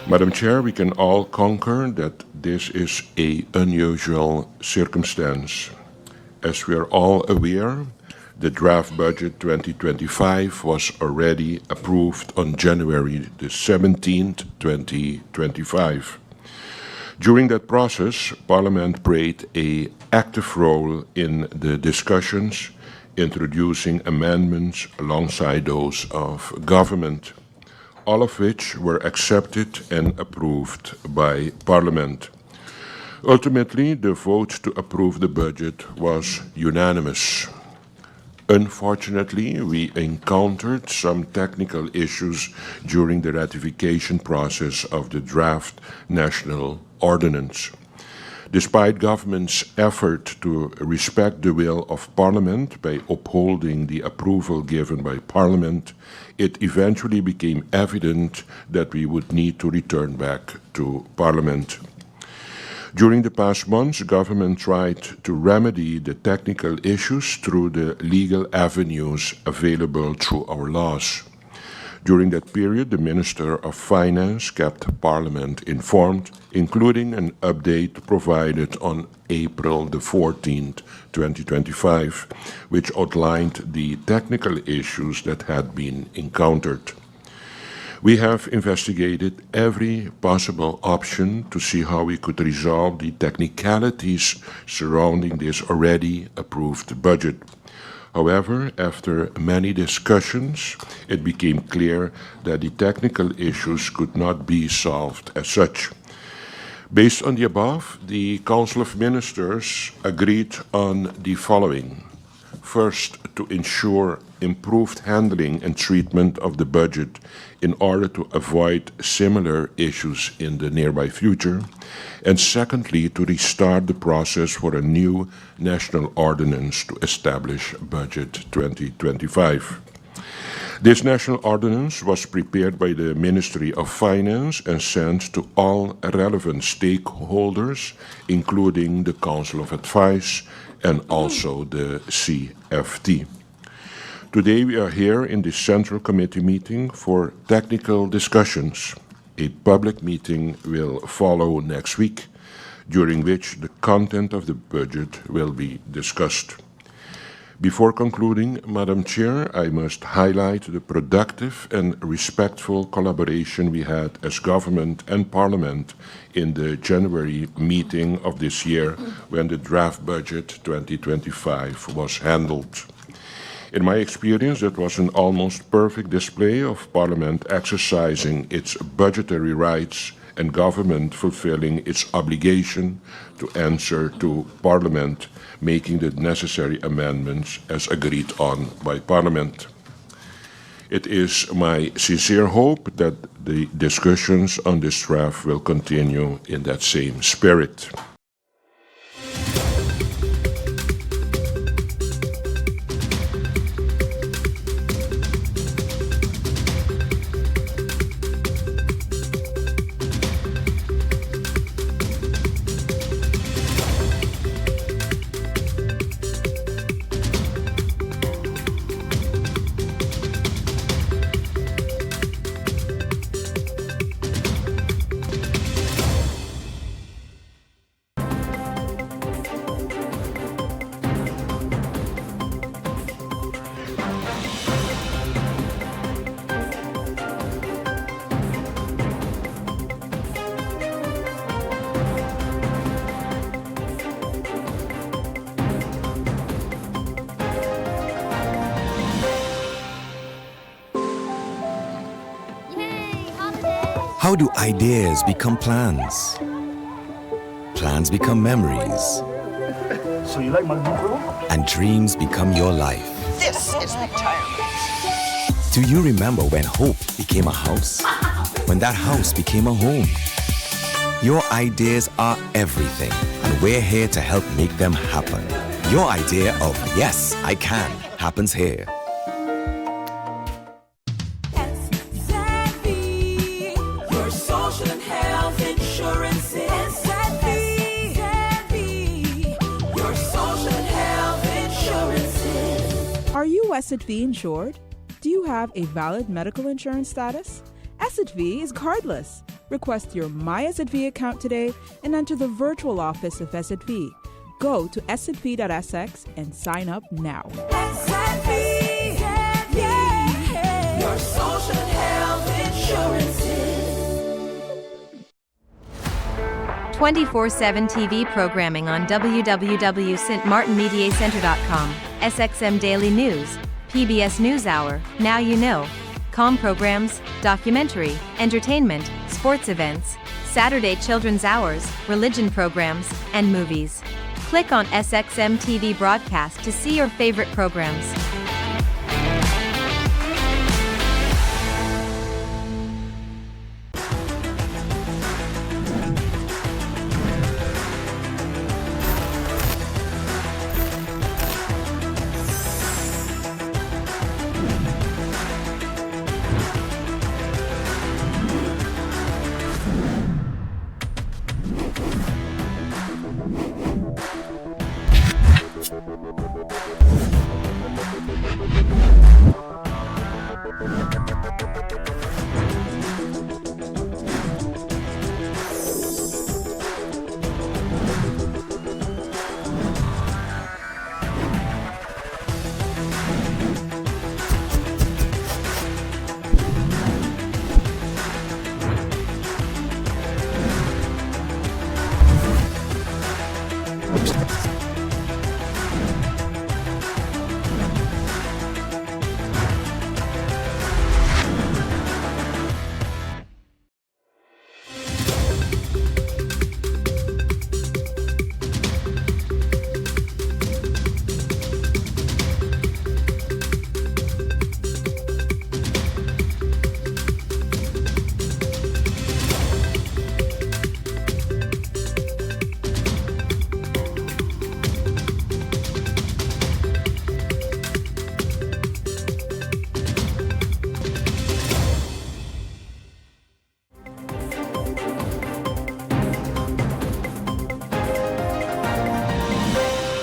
Madam Chair, we can all concur that this is an unusual circumstance. As we are all aware, the draft budget 2025 was already approved on January the 17th, 2025. During that process, Parliament played an active role in the discussions, introducing amendments alongside those of government, all of which were accepted and approved by Parliament. Ultimately, the vote to approve the budget was unanimous. Unfortunately, we encountered some technical issues during the ratification process of the draft national ordinance. Despite government's effort to respect the will of Parliament by upholding the approval given by Parliament, it eventually became evident that we would need to return back to Parliament. During the past months, government tried to remedy the technical issues through the legal avenues available through our laws. During that period, the Minister of Finance kept Parliament informed, including an update provided on April the 14th, 2025, which outlined the technical issues that had been encountered. We have investigated every possible option to see how we could resolve the technicalities surrounding this already approved budget. However, after many discussions, it became clear that the technical issues could not be solved as such. Based on the above, the Council of Ministers agreed on the following. First, to ensure improved handling and treatment of the budget in order to avoid similar issues in the nearby future. And secondly, to restart the process for a new national ordinance to establish Budget 2025. This national ordinance was prepared by the Ministry of Finance and sent to all relevant stakeholders, including the Council of Advice and also the CFT. Today we are here in the Central Committee meeting for technical discussions. A public meeting will follow next week, during which the content of the budget will be discussed. Before concluding, Madam Chair, I must highlight the productive and respectful collaboration we had as government and Parliament in the January meeting of this year when the draft budget 2025 was handled. In my experience, it was an almost perfect display of Parliament exercising its budgetary rights and government fulfilling its obligation to answer to Parliament, making the necessary amendments as agreed on by Parliament. It is my sincere hope that the discussions on this draft will continue in that same spirit. How do ideas become plans? Plans become memories. So you like my new And dreams become your life. This is retirement. Do you remember when hope became a house? When that house became a home? Your ideas are everything, and we're here to help make them happen. Your idea of yes, I can happens here. Are you SXM insured? Do you have a valid medical insurance status? SXM is cardless. Request your My SZV account today and enter the virtual office of SZV. Go to szv.sx and sign up now. SZV, yeah, your social health insurances. 24/7 TV programming on www.stmartinmediacenter.com, SXM Daily News, PBS NewsHour, Now You Know, Com programs, documentary, entertainment, sports events, Saturday children's hours, religion programs, and movies. Click on SXM TV broadcast to see your favorite programs.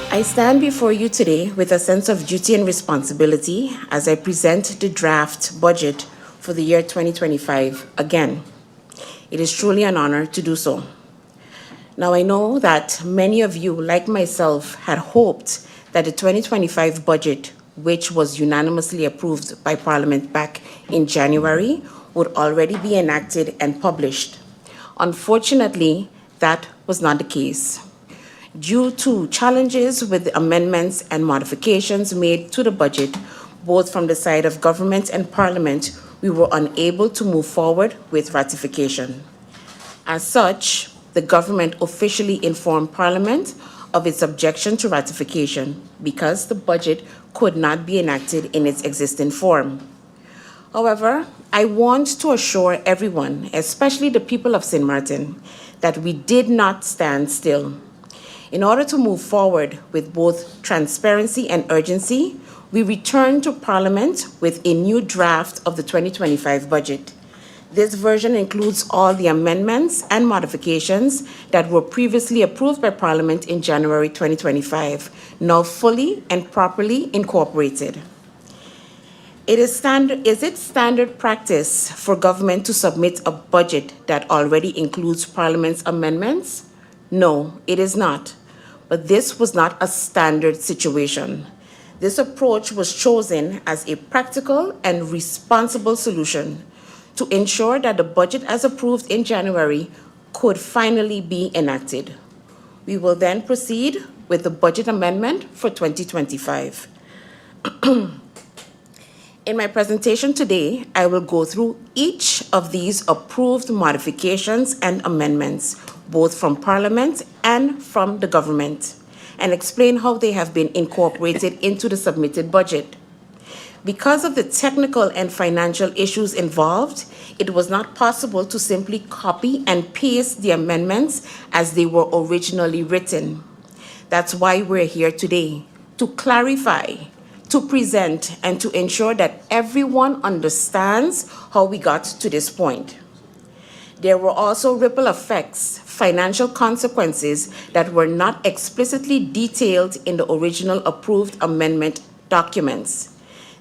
I stand before you today with a sense of duty and responsibility as I present the draft budget for the year 2025 again. It is truly an honor to do so. Now, I know that many of you, like myself, had hoped that the 2025 budget, which was unanimously approved by Parliament back in January, would already be enacted and published. Unfortunately, that was not the case. Due to challenges with the amendments and modifications made to the budget, both from the side of government and Parliament, we were unable to move forward with ratification. As such, the government officially informed Parliament of its objection to ratification because the budget could not be enacted in its existing form. However, I want to assure everyone, especially the people of St. Martin, that we did not stand still. In order to move forward with both transparency and urgency, we returned to Parliament with a new draft of the 2025 budget. This version includes all the amendments and modifications that were previously approved by Parliament in January 2025, now fully and properly incorporated. Is it standard practice for government to submit a budget that already includes Parliament's amendments? No, it is not. But this was not a standard situation. This approach was chosen as a practical and responsible solution to ensure that the budget as approved in January could finally be enacted. We will then proceed with the budget amendment for 2025. In my presentation today, I will go through each of these approved modifications and amendments, both from Parliament and from the government, and explain how they have been incorporated into the submitted budget. Because of the technical and financial issues involved, it was not possible to simply copy and paste the amendments as they were originally written. That's why we're here today, to clarify, to present, and to ensure that everyone understands how we got to this point. There were also ripple effects, financial consequences that were not explicitly detailed in the original approved amendment documents.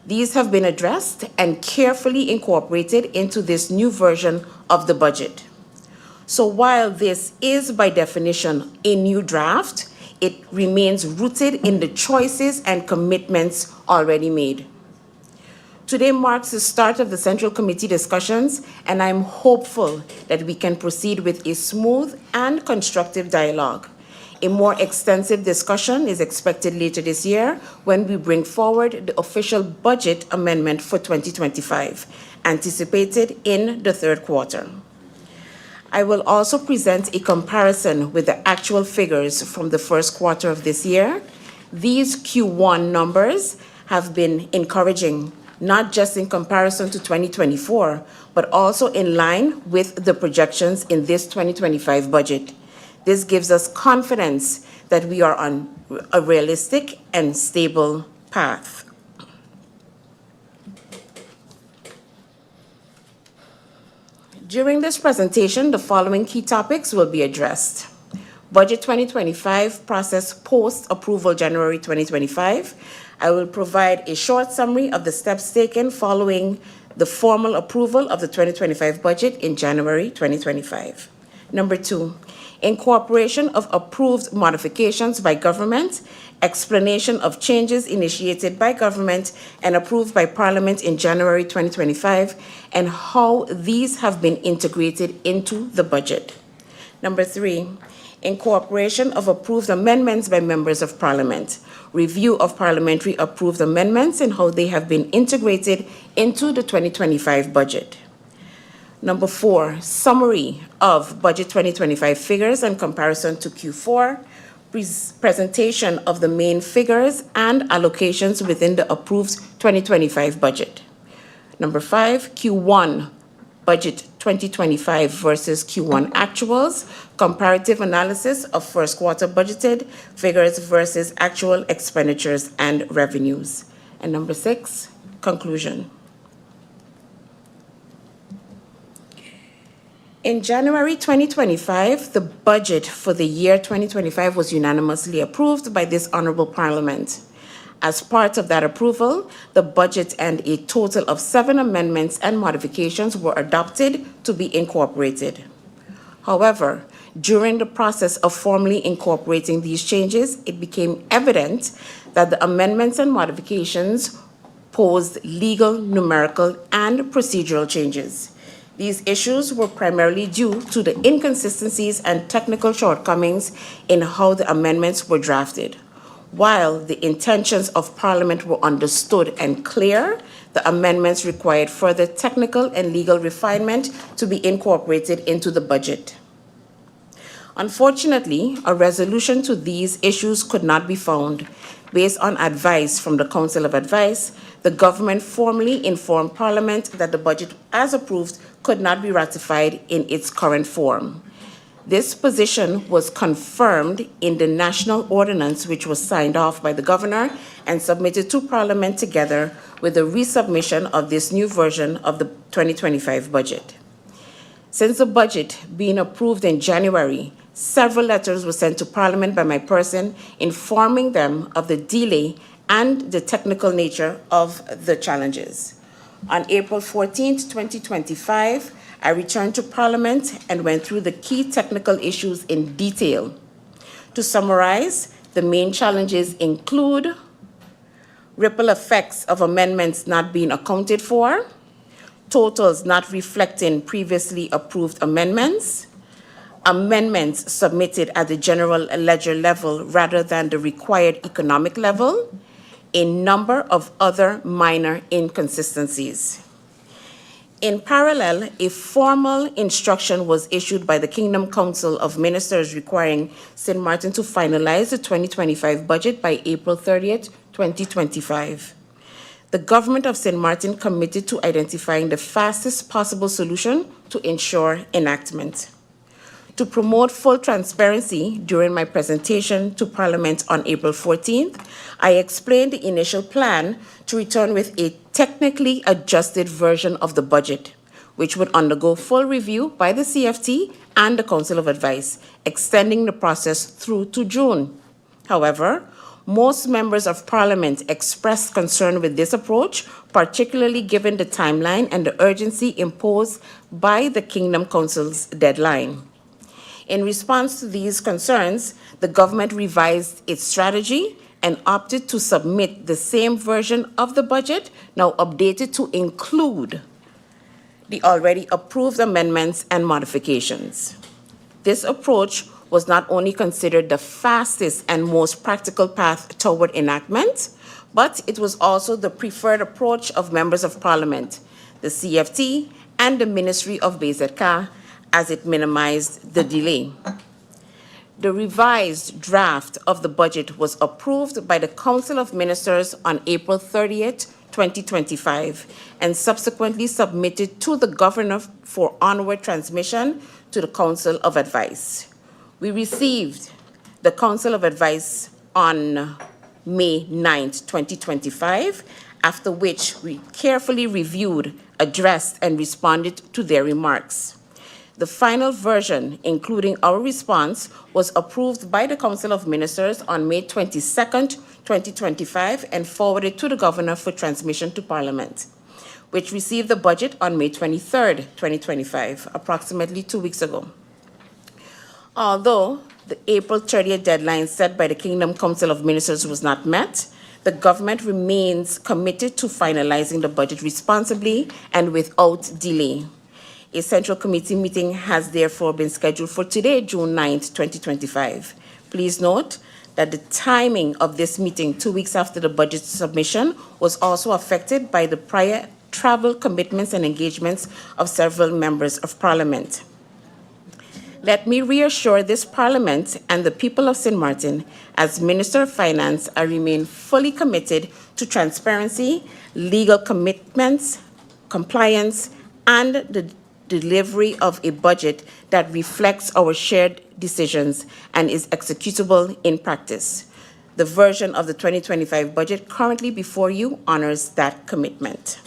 These have been addressed and carefully incorporated into this new version of the budget. So while this is by definition a new draft, it remains rooted in the choices and commitments already made. Today marks the start of the Central Committee discussions, and I'm hopeful that we can proceed with a smooth and constructive dialogue. A more extensive discussion is expected later this year when we bring forward the official budget amendment for 2025, anticipated in the third quarter. I will also present a comparison with the actual figures from the first quarter of this year. These Q1 numbers have been encouraging, not just in comparison to 2024, but also in line with the projections in this 2025 budget. This gives us confidence that we are on a realistic and stable path. During this presentation, the following key topics will be addressed. Budget 2025 process post-approval January 2025. I will provide a short summary of the steps taken following the formal approval of the 2025 budget in January 2025. Number 2, incorporation of approved modifications by government, explanation of changes initiated by government and approved by Parliament in January 2025, and how these have been integrated into the budget. Number 3, incorporation of approved amendments by members of Parliament, review of parliamentary approved amendments and how they have been integrated into the 2025 budget. Number 4, summary of Budget 2025 figures and comparison to Q4, presentation of the main figures and allocations within the approved 2025 budget. Number 5, Q1 Budget 2025 versus Q1 actuals, comparative analysis of first quarter budgeted figures versus actual expenditures and revenues. And number 6, conclusion. In January 2025, the budget for the year 2025 was unanimously approved by this honorable Parliament. As part of that approval, the budget and a total of 7 amendments and modifications were adopted to be incorporated. However, during the process of formally incorporating these changes, it became evident that the amendments and modifications posed legal, numerical, and procedural changes. These issues were primarily due to the inconsistencies and technical shortcomings in how the amendments were drafted. While the intentions of Parliament were understood and clear, the amendments required further technical and legal refinement to be incorporated into the budget. Unfortunately, a resolution to these issues could not be found. Based on advice from the Council of Advice, the government formally informed Parliament that the budget, as approved, could not be ratified in its current form. This position was confirmed in the national ordinance, which was signed off by the governor and submitted to Parliament together with the resubmission of this new version of the 2025 budget. Since the budget being approved in January, several letters were sent to Parliament by my person informing them of the delay and the technical nature of the challenges. On April 14, 2025, I returned to Parliament and went through the key technical issues in detail. To summarize, the main challenges include ripple effects of amendments not being accounted for, totals not reflecting previously approved amendments, amendments submitted at the general ledger level rather than the required economic level, a number of other minor inconsistencies. In parallel, a formal instruction was issued by the Kingdom Council of Ministers requiring St. Martin to finalize the 2025 budget by April 30th, 2025. The government of St. Martin committed to identifying the fastest possible solution to ensure enactment. To promote full transparency during my presentation to Parliament on April 14th, I explained the initial plan to return with a technically adjusted version of the budget, which would undergo full review by the CFT and the Council of Advice, extending the process through to June. However, most members of Parliament expressed concern with this approach, particularly given the timeline and the urgency imposed by the Kingdom Council's deadline. In response to these concerns, the government revised its strategy and opted to submit the same version of the budget, now updated to include the already approved amendments and modifications. This approach was not only considered the fastest and most practical path toward enactment, but it was also the preferred approach of members of Parliament, the CFT, and the Ministry of BZK, as it minimized the delay. The revised draft of the budget was approved by the Council of Ministers on April 30th, 2025, and subsequently submitted to the Governor for onward transmission to the Council of Advice. We received the Council of Advice on May 9th, 2025, after which we carefully reviewed, addressed, and responded to their remarks. The final version, including our response, was approved by the Council of Ministers on May 22nd, 2025, and forwarded to the Governor for transmission to Parliament, which received the budget on May 23rd, 2025, approximately 2 weeks ago. Although the April 30th deadline set by the Kingdom Council of Ministers was not met, the government remains committed to finalizing the budget responsibly and without delay. A Central Committee meeting has therefore been scheduled for today, June 9th, 2025. Please note that the timing of this meeting 2 weeks after the budget submission was also affected by the prior travel commitments and engagements of several members of Parliament. Let me reassure this Parliament and the people of St. Martin, as Minister of Finance, I remain fully committed to transparency, legal commitments, compliance, and the delivery of a budget that reflects our shared decisions and is executable in practice. The version of the 2025 budget currently before you honors that commitment.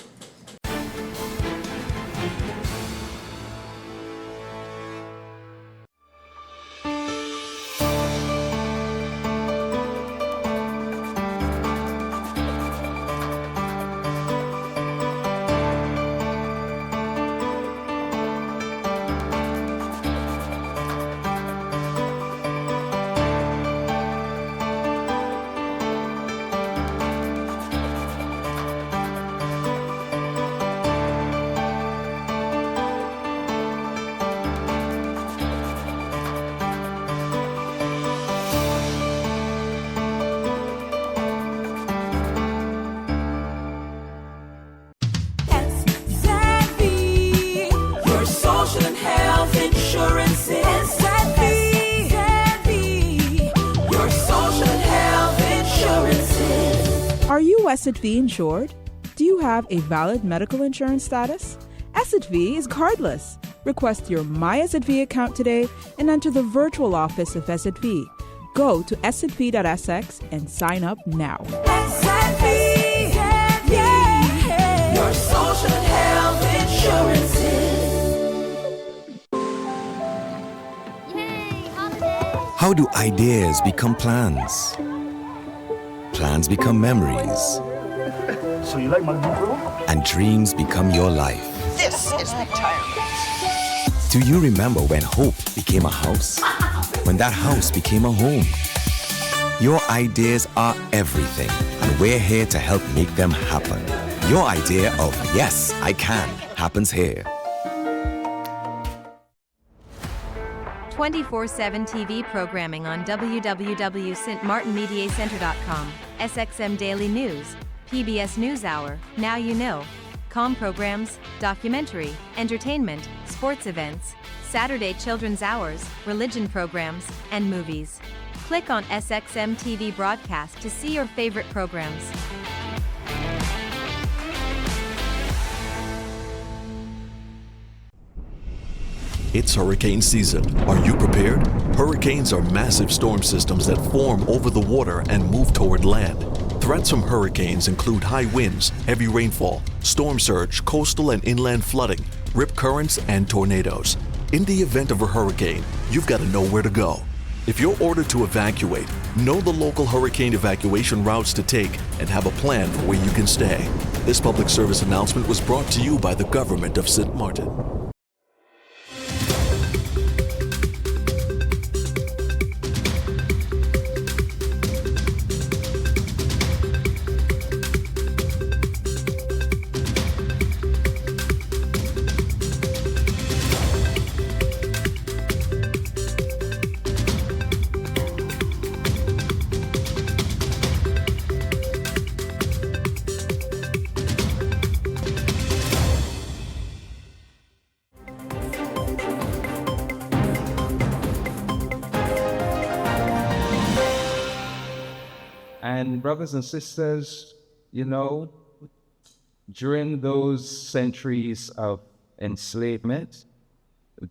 Your social and health insurance is Your social and health insurances. Are you SXV insured? Do you have a valid medical insurance status? SXV is cardless. Request your My SXV account today and enter the virtual office of SXV. Go to sxv.sx and sign up now. Your social and health insurances. How do ideas become plans? Plans become memories, So you like magnetic roll? and dreams become your life. This is retirement. Do you remember when hope became a house? When that house became a home? Your ideas are everything, and we're here to help make them happen. Your idea of yes, I can happens here. 24/7 TV programming on www.stmartinmediacenter.com, SXM Daily News, PBS NewsHour, Now You Know, com programs, documentary, entertainment, sports events, Saturday children's hours, religion programs, and movies. Click on SXM TV broadcast to see your favorite programs. It's hurricane season. Are you prepared? Hurricanes are massive storm systems that form over the water and move toward land. Threats from hurricanes include high winds, heavy rainfall, storm surge, coastal and inland flooding, rip currents, and tornadoes. In the event of a hurricane, you've got to know where to go. If you're ordered to evacuate, know the local hurricane evacuation routes to take and have a plan for where you can stay. This public service announcement was brought to you by the government of St. Martin. And brothers and sisters, you know, during those centuries of enslavement,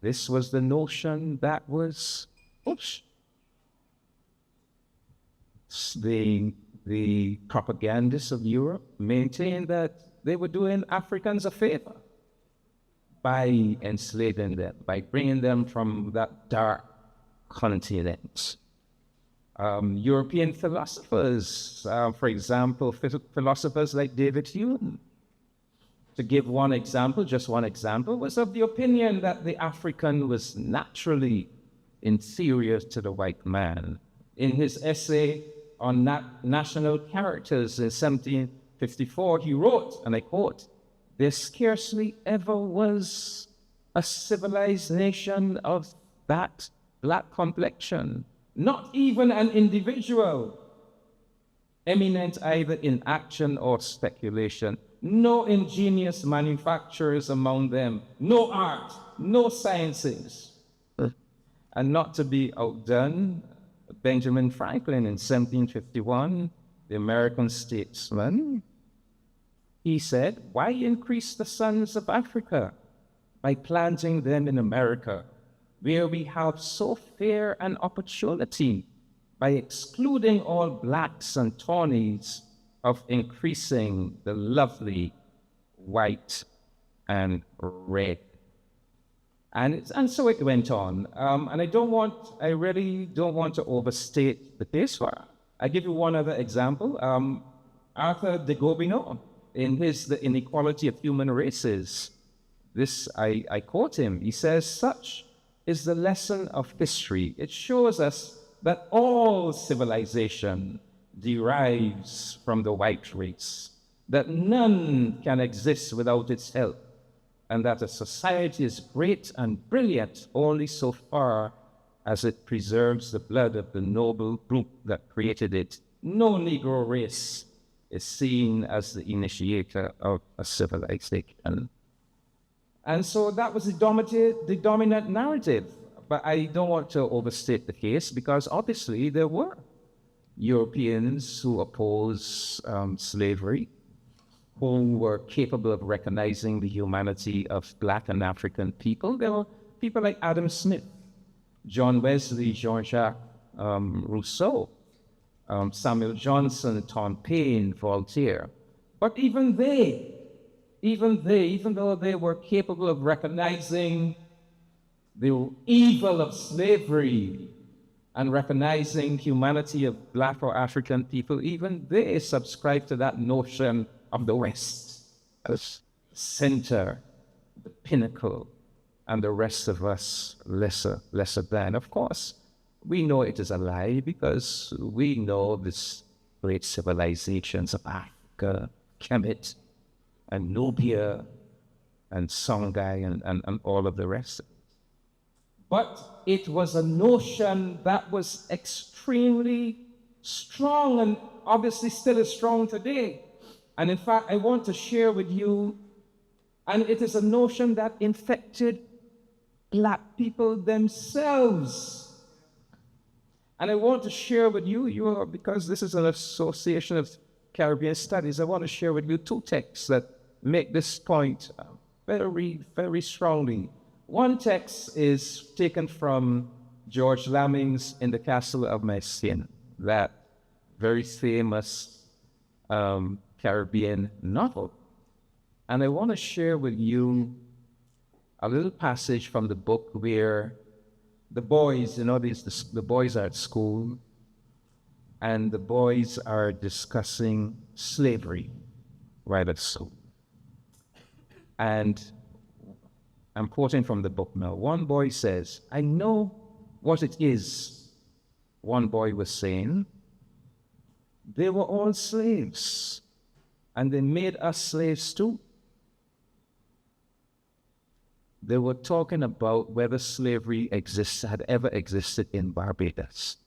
this was the notion that was pushed. The propagandists of Europe maintained that they were doing Africans a favor by enslaving them, by bringing them from that dark continent. European philosophers, for example, philosophers like David Hume, to give one example, just one example, was of the opinion that the African was naturally inferior to the white man. In his essay on national characters in 1754, he wrote, and I quote, "There scarcely ever was a civilized nation of that black complexion, not even an individual, eminent either in action or speculation, no ingenious manufacturers among them, no art, no sciences." And not to be outdone, Benjamin Franklin in 1751, the American statesman, he said, "Why increase the sons of Africa by planting them in America, where we have so fair an opportunity by excluding all blacks and tawnies of increasing the lovely white and red." And so it went on. And I really don't want to overstate the case for it. I give you one other example. Arthur de Gobineau, in his The Inequality of Human Races, this, I quote him, he says, "Such is the lesson of history. It shows us that all civilization derives from the white race, that none can exist without its help, and that a society is great and brilliant only so far as it preserves the blood of the noble group that created it. No Negro race is seen as the initiator of a civilization." And so that was the dominant narrative. But I don't want to overstate the case, because obviously there were Europeans who opposed slavery, who were capable of recognizing the humanity of black and African people. There were people like Adam Smith, John Wesley, Jean-Jacques Rousseau, Samuel Johnson, Tom Paine, Voltaire. But even though they were capable of recognizing the evil of slavery and recognizing humanity of black or African people, even they subscribed to that notion of the West as center, the pinnacle, and the rest of us lesser than. Of course, we know it is a lie, because we know these great civilizations of Africa, Kemet, and Nubia, and Songhai, and all of the rest. But it was a notion that was extremely strong, and obviously still is strong today. And in fact, I want to share with you, and it is a notion that infected black people themselves. And I want to share with you, because this is an association of Caribbean studies, I want to share with you two texts that make this point very, very strongly. One text is taken from George Lamming's In the Castle of My Sin, that very famous Caribbean novel. And I want to share with you a little passage from the book where the boys, the boys are at school, and the boys are discussing slavery right at school. And I'm quoting from the book now. One boy says, "I know what it is." One boy was saying, "They were all slaves, and they made us slaves too." They were talking about whether slavery had ever existed in Barbados,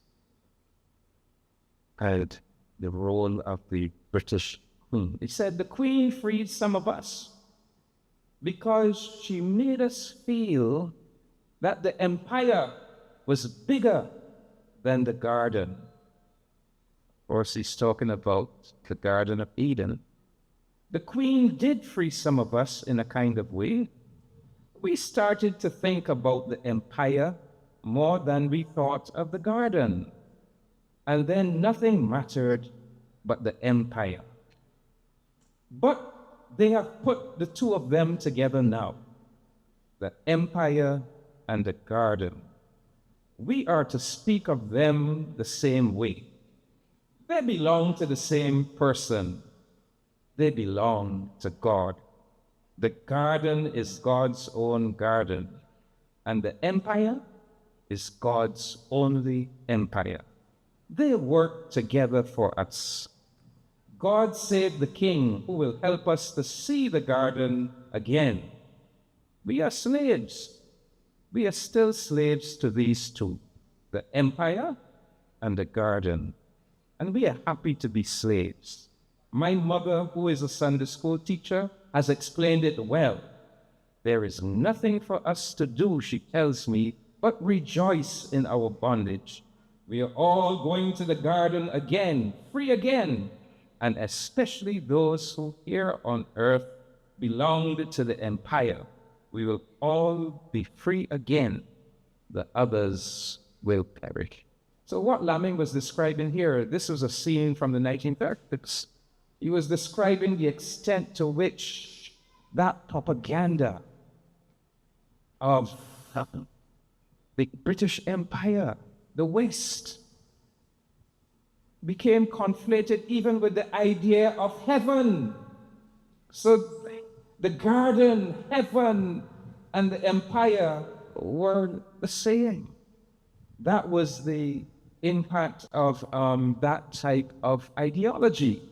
and the role of the British Queen. He said, "The Queen freed some of us because she made us feel that the empire was bigger than the garden." course, he's talking about the Garden of Eden. The Queen did free some of us in a kind of way. We started to think about the empire more than we thought of the garden. And then nothing mattered but the empire. But they have put the two of them together now, the empire and the garden. We are to speak of them the same way. They belong to the same person. They belong to God. The garden is God's own garden, and the empire is God's only empire. They work together for us. God save the King who will help us to see the garden again. We are slaves. We are still slaves to these two, the empire and the garden. And we are happy to be slaves. My mother, who is a Sunday school teacher, has explained it well. There is nothing for us to do, she tells me, but rejoice in our bondage. We are all going to the garden again, free again, and especially those who here on earth belonged to the empire. We will all be free again. The others will perish. So what Laming was describing here, this was a scene from the 1930s. He was describing the extent to which that propaganda of the British Empire, the West, became conflated even with the idea of heaven. So the garden, heaven, and the empire were the same. That was the impact of that type of ideology.